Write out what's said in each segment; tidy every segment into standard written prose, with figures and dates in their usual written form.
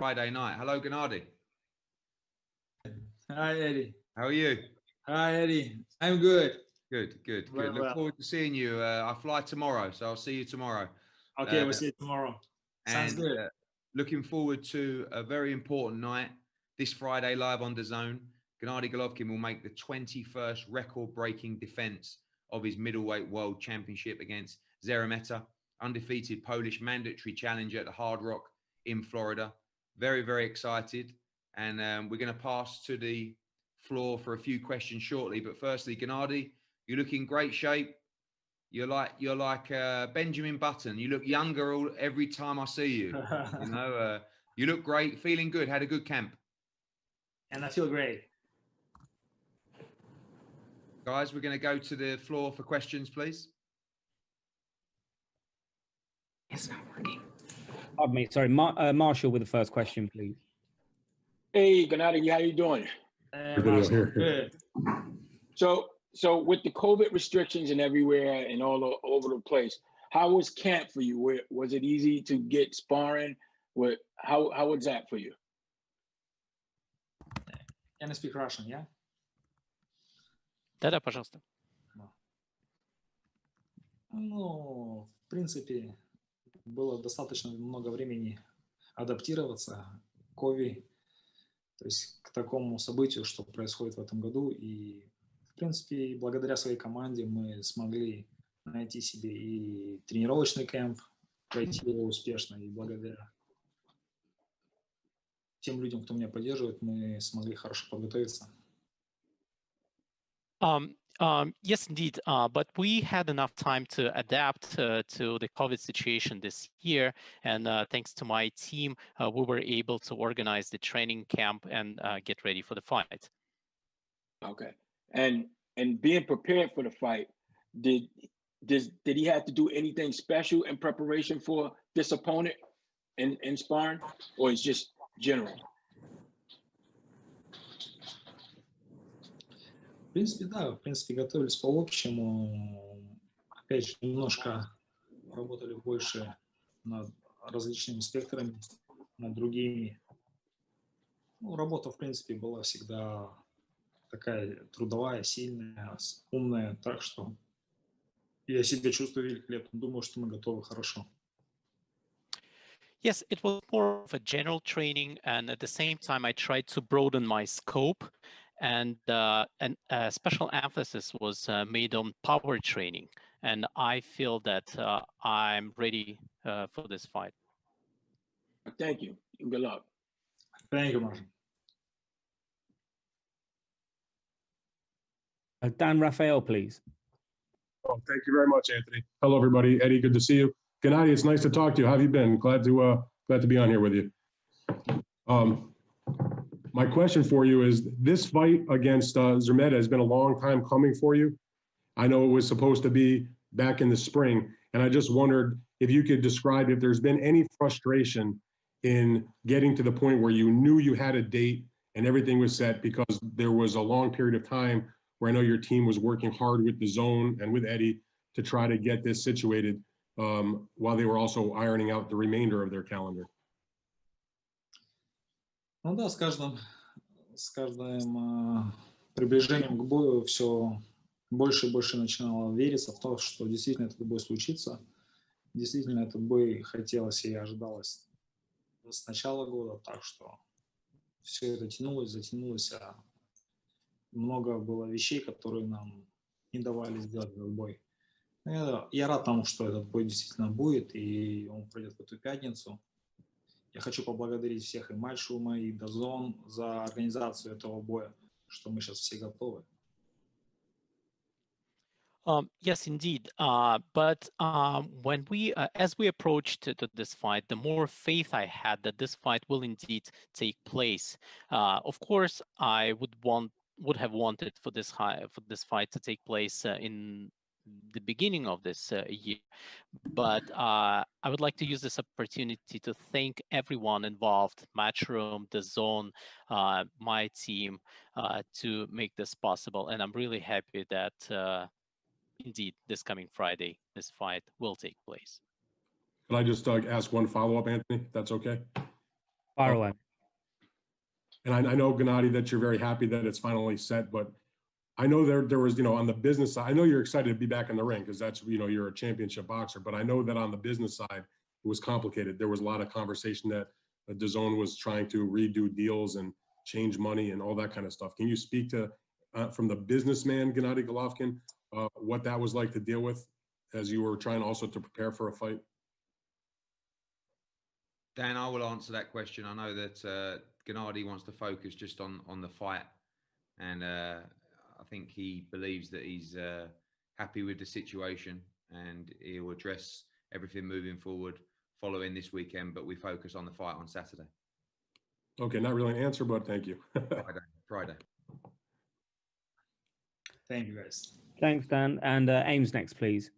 Friday night. Hello, Gennady. Hi, Eddie. How are you? Hi, Eddie. I'm good. Good. Very Look well. forward to seeing you. I fly tomorrow, so I'll see you tomorrow. Okay, we'll see you tomorrow. Sounds And good. looking forward to a very important night this Friday live on DAZN. Gennady Golovkin will make the 21st record-breaking defense of his middleweight world championship against Szeremeta, undefeated Polish mandatory challenger at the Hard Rock in Florida. Very, very excited. And we're going to pass to the floor for a few questions shortly. But firstly, Gennady, you look in great shape. You're like Benjamin Button. You look younger every time I see you. You know, you look great, feeling good. Had a good camp. And I feel great. Guys, we're going to go to the floor for questions, please. It's not working. Pardon me. Sorry, Marshall with the first question, please. Hey, Gennady, how you doing? Marshall, good. So with the COVID restrictions and everywhere and all over the place, how was camp for you? Was it easy to get sparring? How was that for you? Can I speak Russian, yeah? Да, пожалуйста. Ну, в принципе, было достаточно много времени адаптироваться к COVID, то есть к такому событию, что происходит в этом году. И, в принципе, благодаря своей команде мы смогли найти себе и тренировочный кемп, пройти его успешно. И благодаря тем людям, кто меня поддерживает, мы смогли хорошо подготовиться. Yes, indeed. But we had enough time to adapt to the COVID situation this year. And thanks to my team, we were able to organize the training camp and get ready for the fight. Okay. And being prepared for the fight, did he have to do anything special in preparation for this opponent in sparring, or it's just general? В принципе, да, в принципе, готовились по общему. Опять же, немножко работали больше над различными спектрами, над другими. Ну, работа, в принципе, была всегда такая трудовая, сильная, умная, так что я себя чувствую великолепно. Думаю, что мы готовы хорошо. Yes, it was more of a general training, and at the same time, I tried to broaden my scope, and special emphasis was made on power training, and I feel that I'm ready for this fight. Thank you. Good luck. Thank you, Martin. Dan Raphael, please. Oh, thank you very much, Anthony. Hello, everybody. Eddie, good to see you. Gennady, it's nice to talk to you. How have you been? Glad to be on here with you. My question for you is, this fight against Szeremeta has been a long time coming for you. I know it was supposed to be back in the spring, and I just wondered if you could describe if there's been any frustration in getting to the point where you knew you had a date and everything was set, because there was a long period of time where I know your team was working hard with the zone and with Eddie to try to get this situated while they were also ironing out the remainder of their calendar. Ну да, с каждым приближением к бою все больше и больше начинало вериться в то, что действительно этот бой случится. Действительно, этот бой хотелось и ожидалось с начала года, так что все это затянулось, а много было вещей, которые нам не давали сделать этот бой. Я рад тому, что этот бой действительно будет, и он пройдет в эту пятницу. Я хочу поблагодарить всех и Матчрума, и DAZN за организацию этого боя, что мы сейчас все готовы. Yes, indeed. But when as we approached to this fight, the more faith I had that this fight will indeed take place. Of course, I would have wanted for this fight to take place in the beginning of this year, but I would like to use this opportunity to thank everyone involved, Matchroom, DAZN, my team, to make this possible. And I'm really happy that indeed this coming Friday, this fight will take place. Can I just ask one follow-up, Anthony? That's okay? Fire away. And I know, Gennady, that you're very happy that it's finally set, but I know there was, on the business side, I know you're excited to be back in the ring because that's, you're a championship boxer, but I know that on the business side, it was complicated. There was a lot of conversation that DAZN was trying to redo deals and change money and all that kind of stuff. Can you speak to, from the businessman, Gennady Golovkin, what that was like to deal with as you were trying also to prepare for a fight? Dan, I will answer that question. I know that Gennady wants to focus just on the fight, and I think he believes that he's happy with the situation, and he'll address everything moving forward following this weekend. But we focus on the fight on Saturday. Okay, not really an answer, but thank you. Friday. Thank you, guys. Thanks, Dan. And Ames next, please.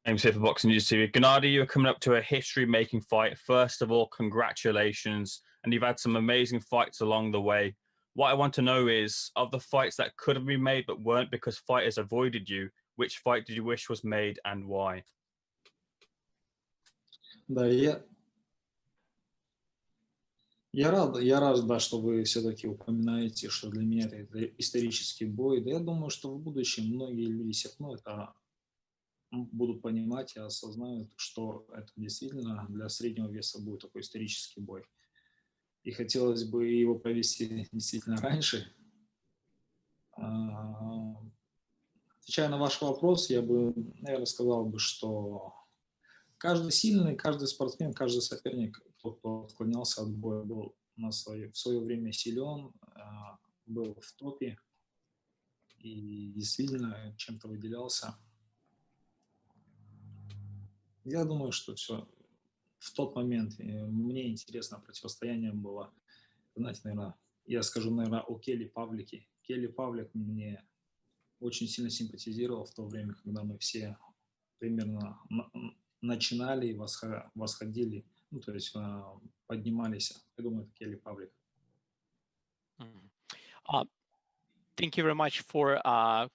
Ames here for Boxing News TV. Gennady, you're coming up to a history-making fight. First of all, congratulations. And you've had some amazing fights along the way. What I want to know is, of the fights that could have been made but weren't because fighters avoided you, which fight did you wish was made and why? Да, я рад, да, что вы все-таки упоминаете, что для меня это исторический бой. Да, я думаю, что в будущем многие люди все равно это будут понимать и осознают, что это действительно для среднего веса будет такой исторический бой. И хотелось бы его провести действительно раньше. Отвечая на ваш вопрос, я бы, наверное, сказал бы, что каждый сильный, каждый спортсмен, каждый соперник, кто отклонялся от боя, был в свое время силен, был в топе и действительно чем-то выделялся. Я думаю, что все в тот момент мне интересно противостояние было. Знаете, наверное, я скажу, наверное, о Келли Павлике. Келли Павлик мне очень сильно симпатизировал в то время, когда мы все примерно начинали и восходили, ну, то есть поднимались. Я думаю, это Келли Павлик. Thank you very much for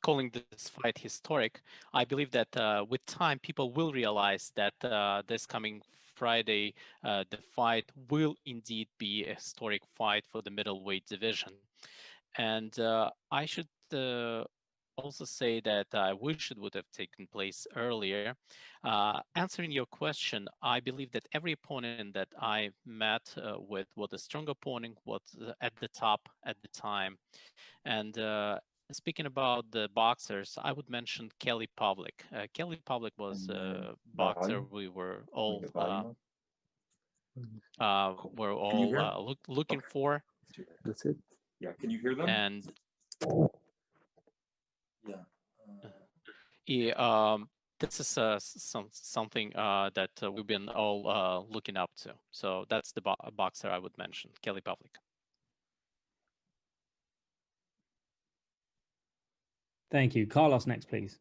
calling this fight historic. I believe that with time, people will realize that this coming Friday, the fight will indeed be a historic fight for the middleweight division. And I should also say that I wish it would have taken place earlier. Answering your question, I believe that every opponent that I met with was a strong opponent, was at the top at the time. And speaking about the boxers, I would mention Kelly Pavlik. Kelly Pavlik was a boxer we were all looking for. That's it. Yeah, can you hear them? And this is something that we've been all looking up to. So that's the boxer I would mention, Kelly Pavlik. Thank you. Carlos next, please.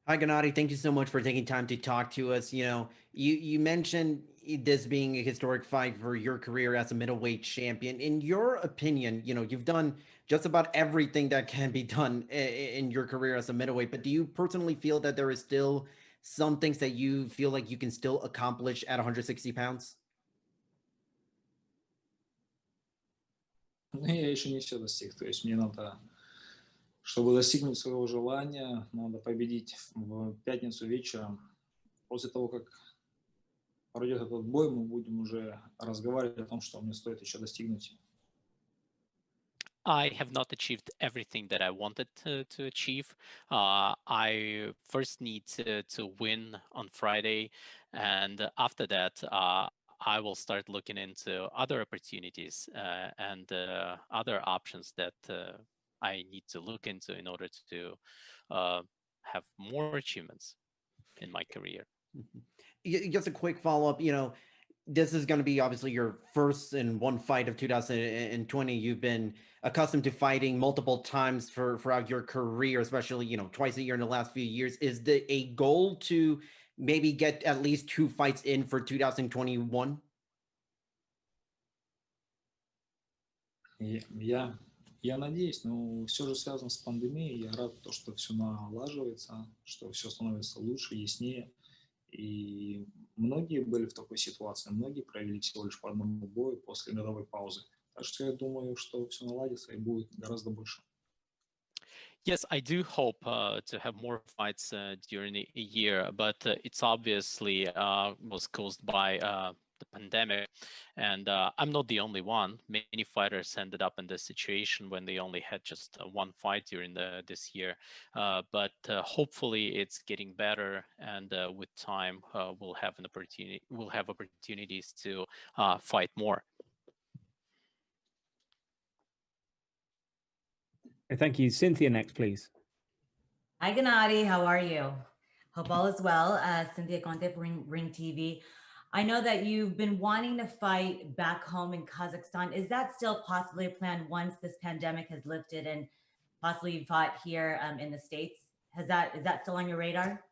Hi, Gennady. Thank you so much for taking time to talk to us. You mentioned this being a historic fight for your career as a middleweight champion. In your opinion, you've done just about everything that can be done in your career as a middleweight, but do you personally feel that there is still some things that you feel like you can still accomplish at 160 pounds? Я еще не все достиг. То есть мне надо, чтобы достигнуть своего желания, надо победить в пятницу вечером. После того, как пройдет этот бой, мы будем уже разговаривать о том, что мне стоит еще достигнуть. I have not achieved everything that I wanted to achieve. I first need to win on Friday, and after that, I will start looking into other opportunities and other options that I need to look into in order to have more achievements in my career. Just a quick follow-up, this is going to be obviously your first and one fight of 2020. You've been accustomed to fighting multiple times throughout your career, especially, twice a year in the last few years. Is a goal to maybe get at least 2 fights in for 2021? Я надеюсь, но все же связано с пандемией. Я рад, что все налаживается, что все становится лучше, яснее. И Многие были в такой ситуации, многие провели всего лишь по одному бою после годовой паузы. Так что я думаю, что все наладится и будет гораздо больше. Yes, I do hope to have more fights during a year, but it's obviously was caused by the pandemic, and I'm not the only one. Many fighters ended up in this situation when they only had just one fight during this year, but hopefully it's getting better, and with time we'll have an opportunity. We'll have opportunities to fight more. Thank you. Cynthia next, please. Hi, Gennady. How are you? Hope all is well. Cynthia Conte from Ring TV. I know that you've been wanting to fight back home in Kazakhstan. Is that still possibly a plan once this pandemic has lifted and possibly you fought here in the States? Is that still on your radar?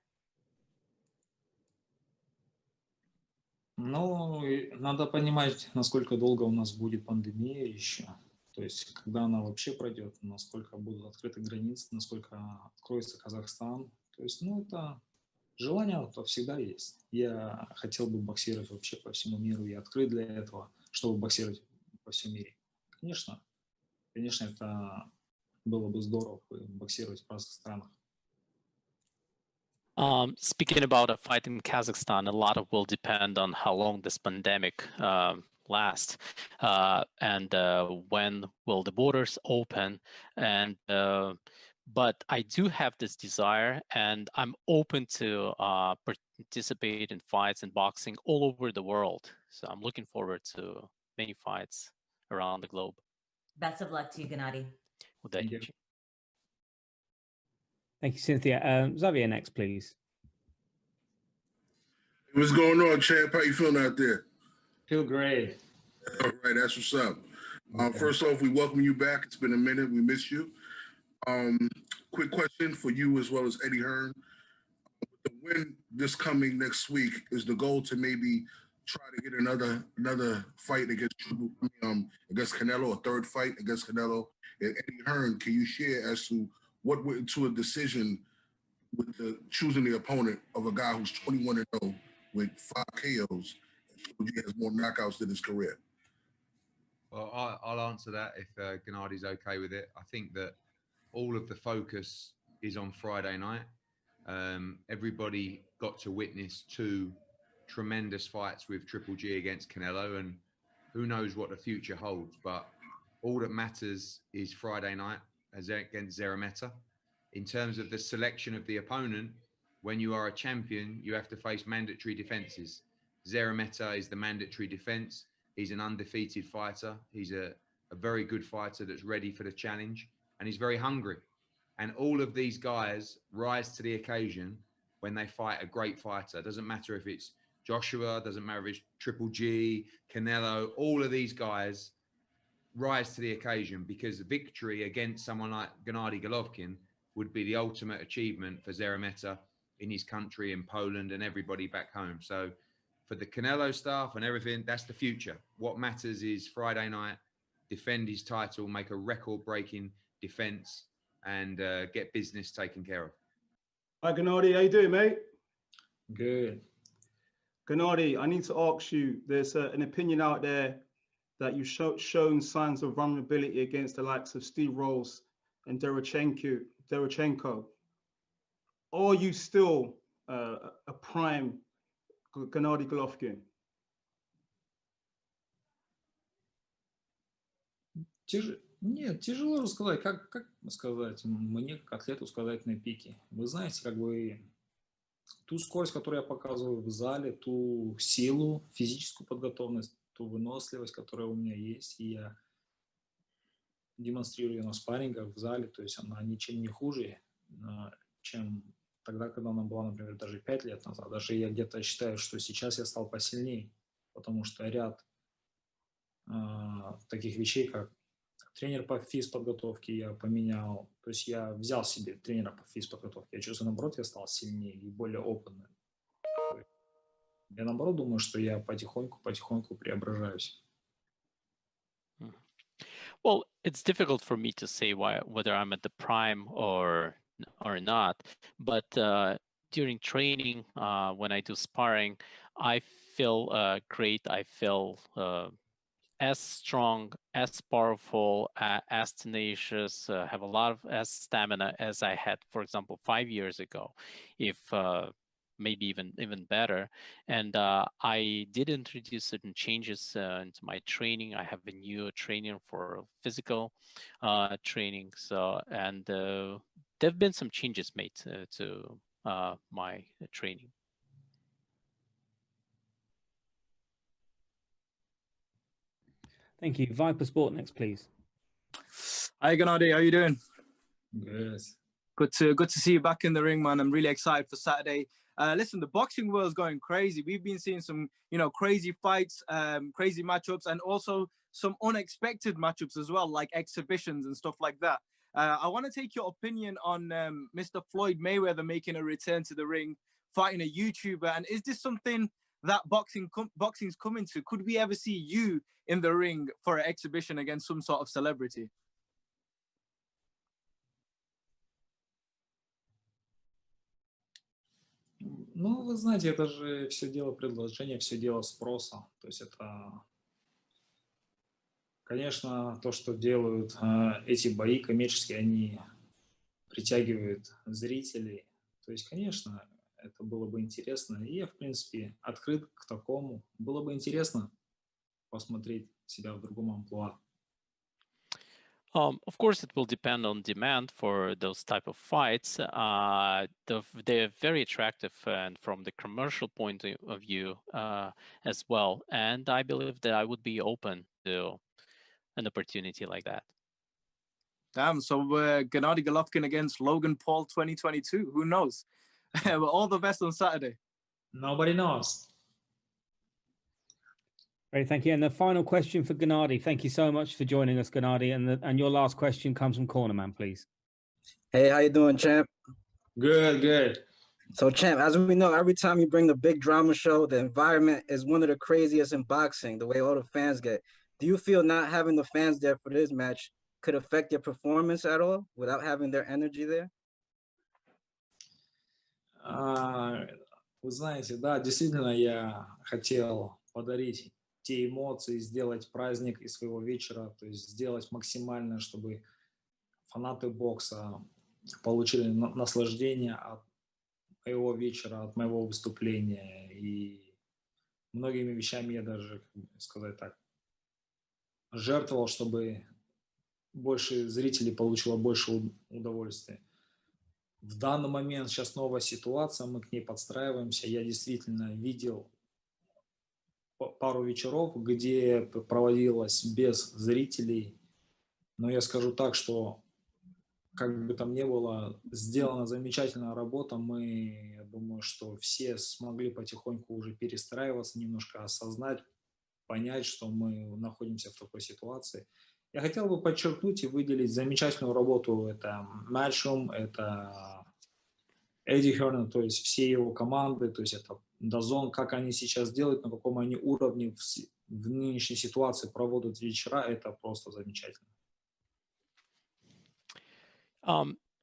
Ну, надо понимать, насколько долго у нас будет пандемия еще. То есть, когда она вообще пройдет, насколько будут открыты границы, насколько откроется Казахстан. То есть, ну, это желание то всегда есть. Я хотел бы боксировать вообще по всему миру. Я открыт для этого, чтобы боксировать по всему миру. Конечно, это было бы здорово боксировать в разных странах. Speaking about a fight in Kazakhstan, a lot of will depend on how long this pandemic lasts, and when will the borders open. And but I do have this desire, and I'm open to participate in fights and boxing all over the world. So I'm looking forward to many fights around the globe. Best of luck to you, Gennady. Thank you. Thank you, Cynthia. Xavier next, please. What's going on, champ? How you feeling out there? Feel great. All right, that's what's up. Okay. First off, we welcome you back. It's been a minute. We missed you. Quick question for you as well as Eddie Hearn. The win this coming next week, is the goal to maybe try to get another fight against Canelo, a third fight against Canelo? And Eddie Hearn, can you share as to what went into a decision with choosing the opponent of a guy who's 21-0 with 5 KOs? He has more knockouts than his career. Well, I'll answer that if Gennady's okay with it. I think that all of the focus is on Friday night. Everybody got to witness 2 tremendous fights with Triple G against Canelo, and who knows what the future holds. But all that matters is Friday night against Szeremeta. In terms of the selection of the opponent, when you are a champion, you have to face mandatory defenses. Szeremeta is the mandatory defense. He's an undefeated fighter. He's a very good fighter that's ready for the challenge, and he's very hungry. And all of these guys rise to the occasion when they fight a great fighter. It doesn't matter if it's Joshua, doesn't matter if it's Triple G, Canelo, all of these guys rise to the occasion, because victory against someone like Gennady Golovkin would be the ultimate achievement for Szeremeta in his country, in Poland, and everybody back home. So for the Canelo staff and everything, that's the future. What matters is Friday night, defend his title, make a record-breaking defense, and get business taken care of. Hi, Gennady. How you doing, mate? Good. Gennady, I need to ask you, there's an opinion out there that you've shown signs of vulnerability against the likes of Steve Rolls and Derevchenko. Are you still a prime Gennady Golovkin? Нет, тяжело сказать. Как сказать? Мне, как атлету, сказать на пике. Вы знаете, как бы ту скорость, которую я показываю в зале, ту силу, физическую подготовленность, ту выносливость, которая у меня есть, и я демонстрирую ее на спаррингах в зале, то есть она ничем не хуже, чем тогда, когда она была, например, даже 5 лет назад. Даже я где-то считаю, что сейчас я стал посильнее, потому что ряд таких вещей, как тренер по физподготовке я поменял, то есть я взял себе тренера по физподготовке. Я чувствую, наоборот, я стал сильнее и более опытным. Я, наоборот, думаю, что я потихоньку преображаюсь. Well, it's difficult for me to say whether I'm at the prime or not, but during training, when I do sparring, I feel great. I feel as strong, as powerful, as tenacious, have a lot of as stamina as I had, for example, 5 years ago, if maybe even better. And I did introduce certain changes into my training. I have a new training for physical training. So, and there have been some changes made to my training. Thank you. Viper Sport next, please. Hi, Gennady. How you doing? Good. Good to see you back in the ring, man. I'm really excited for Saturday. Listen, the boxing world's going crazy. We've been seeing some, crazy fights, crazy matchups, and also some unexpected matchups as well, like exhibitions and stuff like that. I want to take your opinion on Mr. Floyd Mayweather making a return to the ring, fighting a YouTuber. And is this something that boxing's coming to? Could we ever see you in the ring for an exhibition against some sort of celebrity? Ну, вы знаете, это же все дело предложения, все дело спроса. То есть это, конечно, то, что делают эти бои коммерческие, они притягивают зрителей. То есть, конечно, это было бы интересно. И я, в принципе, открыт к такому. Было бы интересно посмотреть себя в другом амплуа. Of course, it will depend on demand for those type of fights. They're very attractive and from the commercial point of view as well. And I believe that I would be open to an opportunity like that. Damn, so Gennady Golovkin against Logan Paul 2022. Who knows? Well, all the best on Saturday. Nobody knows. Great, thank you. And the final question for Gennady. Thank you so much for joining us, Gennady. And your last question comes from Cornerman, please. Hey, how you doing, champ? Good. So, champ, as we know, every time you bring a big drama show, the environment is one of the craziest in boxing, the way all the fans get. Do you feel not having the fans there for this match could affect your performance at all without having their energy there? Вы знаете, да, действительно, я хотел подарить те эмоции, сделать праздник из своего вечера, то есть сделать максимально, чтобы фанаты бокса получили наслаждение от моего вечера, от моего выступления. И многими вещами я даже, как сказать так, жертвовал, чтобы больше зрителей получило больше удовольствия. В данный момент сейчас новая ситуация, мы к ней подстраиваемся. Я действительно видел пару вечеров, где проводилось без зрителей. Но я скажу так, что как бы там ни было, сделана замечательная работа. Я думаю, что все смогли потихоньку уже перестраиваться, немножко осознать, понять, что мы находимся в такой ситуации. Я хотел бы подчеркнуть и выделить замечательную работу. Это Matchroom, это Эдди Херн, то есть все его команды, то есть это DAZN, как они сейчас делают, на каком они уровне в нынешней ситуации проводят вечера, это просто замечательно.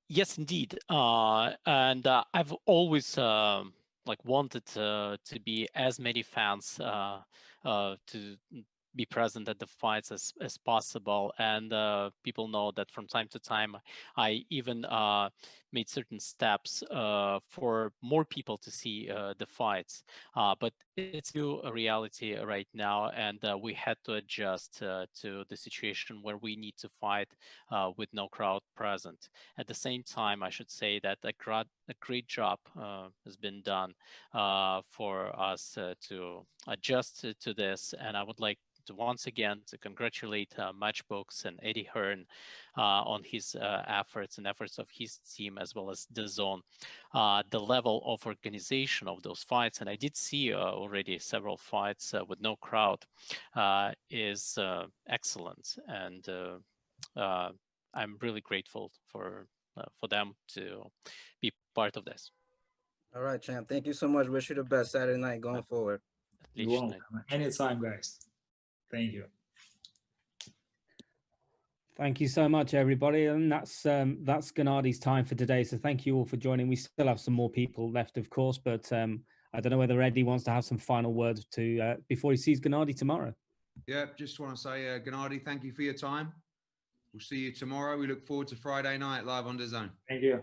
Yes, indeed. And I've always wanted to be as many fans to be present at the fights as possible. And people know that from time to time, I even made certain steps for more people to see the fights. But it's a reality right now, and we had to adjust to the situation where we need to fight with no crowd present. At the same time, I should say that a great job has been done for us to adjust to this, and I would like to once again to congratulate Matchbooks and Eddie Hearn on his efforts and efforts of his team, as well as DAZN. The level of organization of those fights, and I did see already several fights with no crowd, is excellent, and I'm really grateful for them to be part of this. All right, champ. Thank you so much. Wish you the best Saturday night going forward. You're welcome. Anytime, guys. Thank you. Thank you so much, everybody. And that's Gennady's time for today. So thank you all for joining. We still have some more people left, of course, but I don't know whether Eddie wants to have some final words to before he sees Gennady tomorrow. Yeah, just want to say, Gennady, thank you for your time. We'll see you tomorrow. We look forward to Friday night live on DAZN. Thank you.